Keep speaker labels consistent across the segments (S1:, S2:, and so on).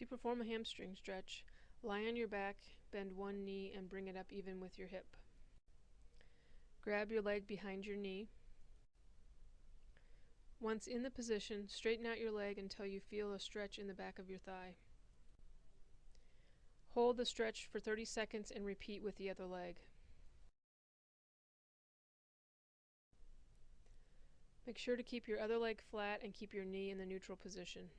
S1: To perform a hamstring stretch, lie on your back, bend one knee, and bring it up even with your hip. Grab your leg behind your knee. Once in the position, straighten out your leg until you feel a stretch in the back of your thigh. Hold the stretch for 30 seconds and repeat with the other leg. Make sure to keep your other leg flat and keep your knee in the neutral position.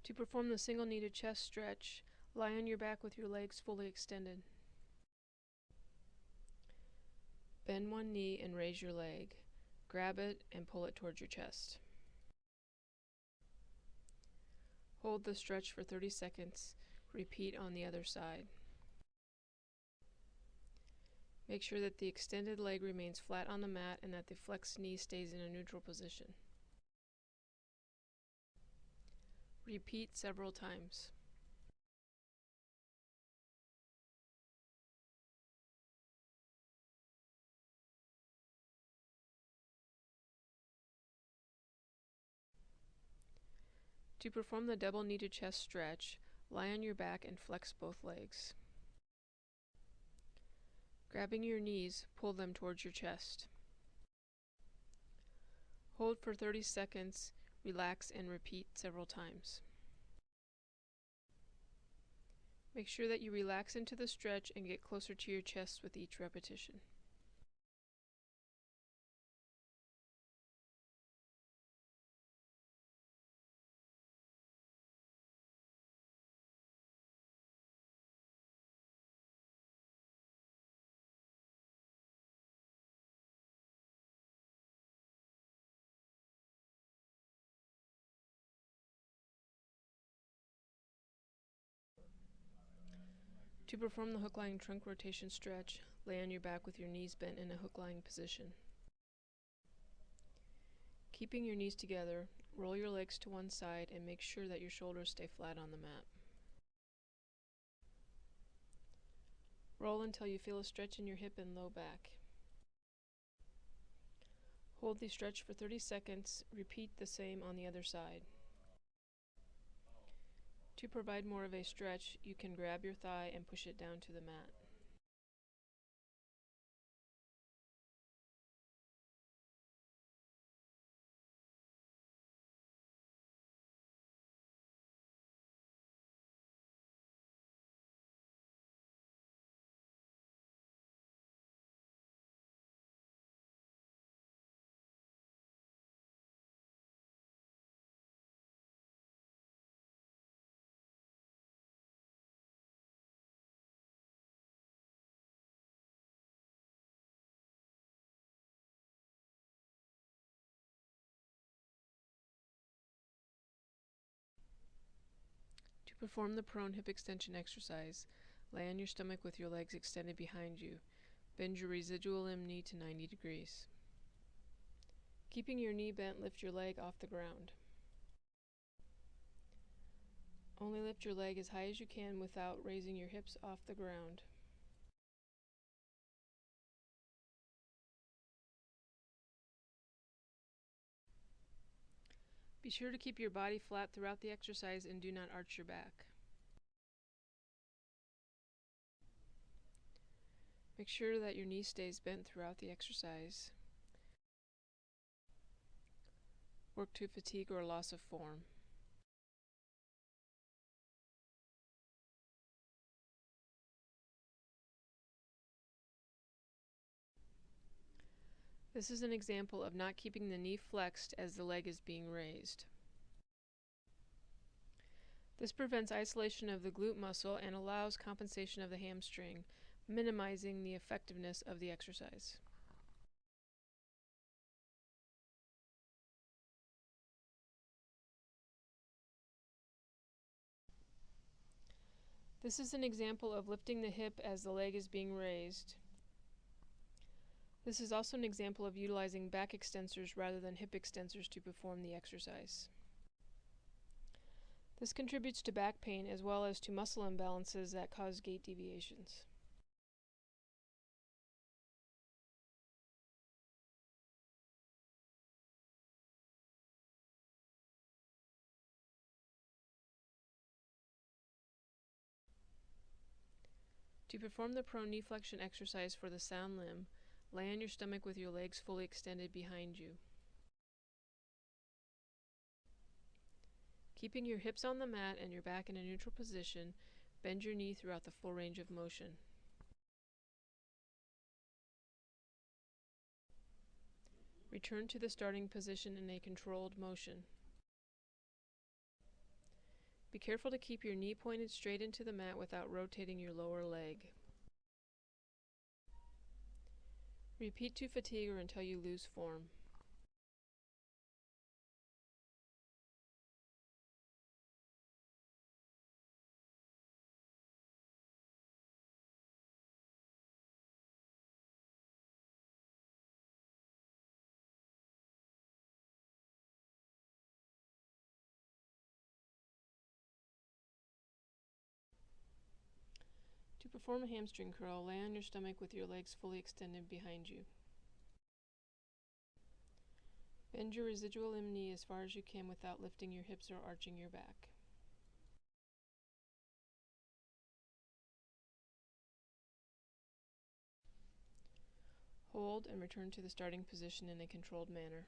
S1: To perform the single knee to chest stretch, lie on your back with your legs fully extended. Bend one knee and raise your leg. Grab it and pull it towards your chest. Hold the stretch for 30 seconds. Repeat on the other side. Make sure that the extended leg remains flat on the mat and that the flexed knee stays in a neutral position. Repeat several times. To perform the double knee to chest stretch, lie on your back and flex both legs. Grabbing your knees, pull them towards your chest. Hold for 30 seconds, relax, and repeat several times. Make sure that you relax into the stretch and get closer to your chest with each repetition. To perform the hook-lying trunk rotation stretch, lay on your back with your knees bent in a hook-lying position. Keeping your knees together, roll your legs to one side and make sure that your shoulders stay flat on the mat. Roll until you feel a stretch in your hip and low back. Hold the stretch for 30 seconds, repeat the same on the other side. To provide more of a stretch, you can grab your thigh and push it down to the mat. To perform the prone hip extension exercise, lay on your stomach with your legs extended behind you. Bend your residual limb knee to 90 degrees. Keeping your knee bent, lift your leg off the ground. Only lift your leg as high as you can without raising your hips off the ground. Be sure to keep your body flat throughout the exercise and do not arch your back. Make sure that your knee stays bent throughout the exercise. Work to fatigue or loss of form. This is an example of not keeping the knee flexed as the leg is being raised. This prevents isolation of the glute muscle and allows compensation of the hamstring, minimizing the effectiveness of the exercise. This is an example of lifting the hip as the leg is being raised. This is also an example of utilizing back extensors rather than hip extensors to perform the exercise. This contributes to back pain as well as to muscle imbalances that cause gait deviations. To perform the prone knee flexion exercise for the sound limb, lay on your stomach with your legs fully extended behind you. Keeping your hips on the mat and your back in a neutral position, bend your knee throughout the full range of motion. Return to the starting position in a controlled motion. Be careful to keep your knee pointed straight into the mat without rotating your lower leg. Repeat to fatigue or until you lose form. To perform a hamstring curl, lay on your stomach with your legs fully extended behind you. Bend your residual limb knee as far as you can without lifting your hips or arching your back. Hold and return to the starting position in a controlled manner.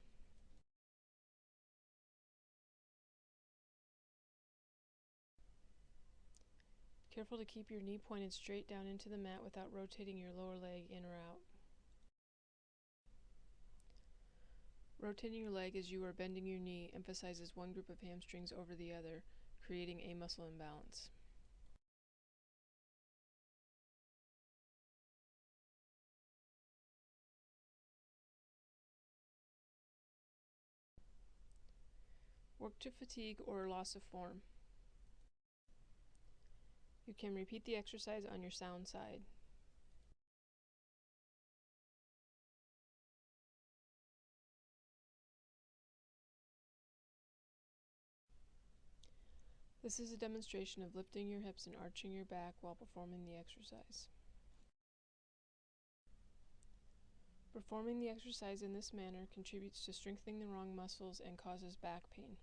S1: Careful to keep your knee pointed straight down into the mat without rotating your lower leg in or out. Rotating your leg as you are bending your knee emphasizes one group of hamstrings over the other, creating a muscle imbalance. Work to fatigue or loss of form. You can repeat the exercise on your sound side. This is a demonstration of lifting your hips and arching your back while performing the exercise. Performing the exercise in this manner contributes to strengthening the wrong muscles and causes back pain.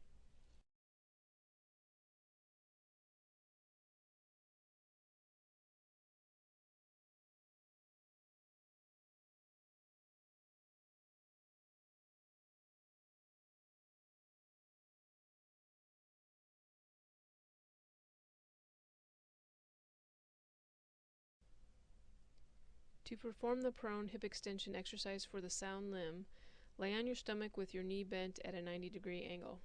S1: To perform the prone hip extension exercise for the sound limb, lay on your stomach with your knee bent at a 90-degree angle.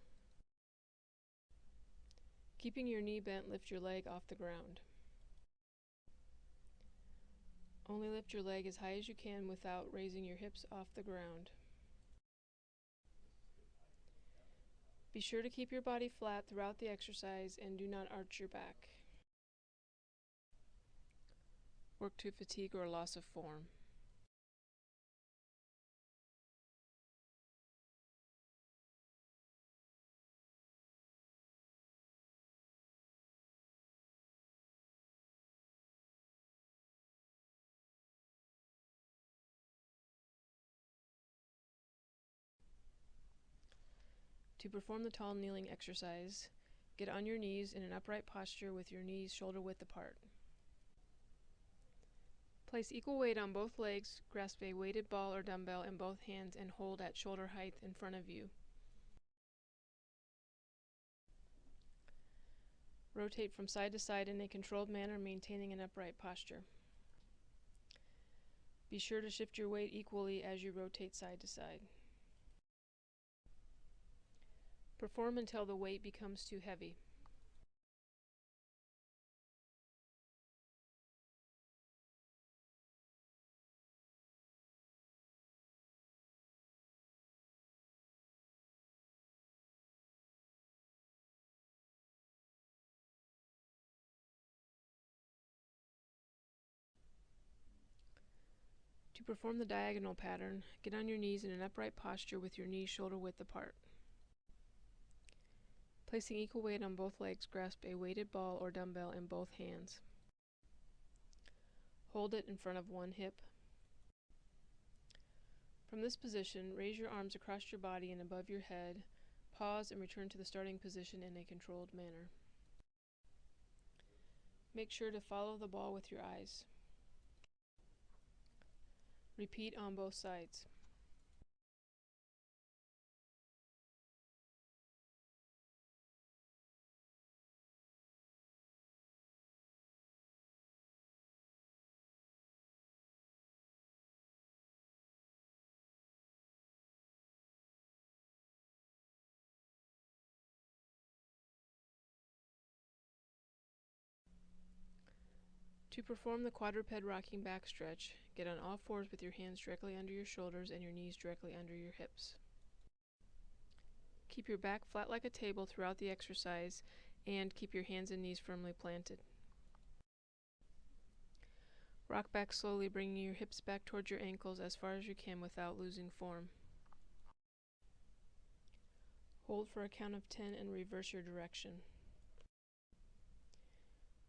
S1: Keeping your knee bent, lift your leg off the ground. Only lift your leg as high as you can without raising your hips off the ground. Be sure to keep your body flat throughout the exercise and do not arch your back. Work to fatigue or loss of form. To perform the tall kneeling exercise, get on your knees in an upright posture with your knees shoulder width apart. Place equal weight on both legs, grasp a weighted ball or dumbbell in both hands and hold at shoulder height in front of you. Rotate from side to side in a controlled manner, maintaining an upright posture. Be sure to shift your weight equally as you rotate side to side. Perform until the weight becomes too heavy. To perform the diagonal pattern, get on your knees in an upright posture with your knees shoulder width apart. Placing equal weight on both legs, grasp a weighted ball or dumbbell in both hands. Hold it in front of one hip. From this position, raise your arms across your body and above your head. Pause and return to the starting position in a controlled manner. Make sure to follow the ball with your eyes. Repeat on both sides. To perform the quadruped rocking back stretch, get on all fours with your hands directly under your shoulders and your knees directly under your hips. Keep your back flat like a table throughout the exercise and keep your hands and knees firmly planted. Rock back slowly, bringing your hips back towards your ankles as far as you can without losing form. Hold for a count of 10 and reverse your direction.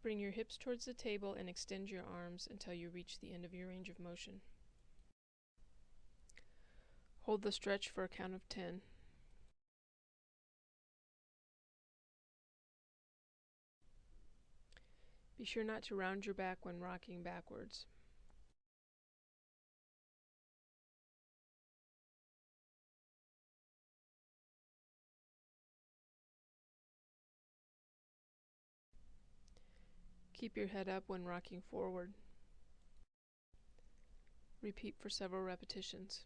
S1: Bring your hips towards the table and extend your arms until you reach the end of your range of motion. Hold the stretch for a count of 10. Be sure not to round your back when rocking backwards. Keep your head up when rocking forward. Repeat for several repetitions.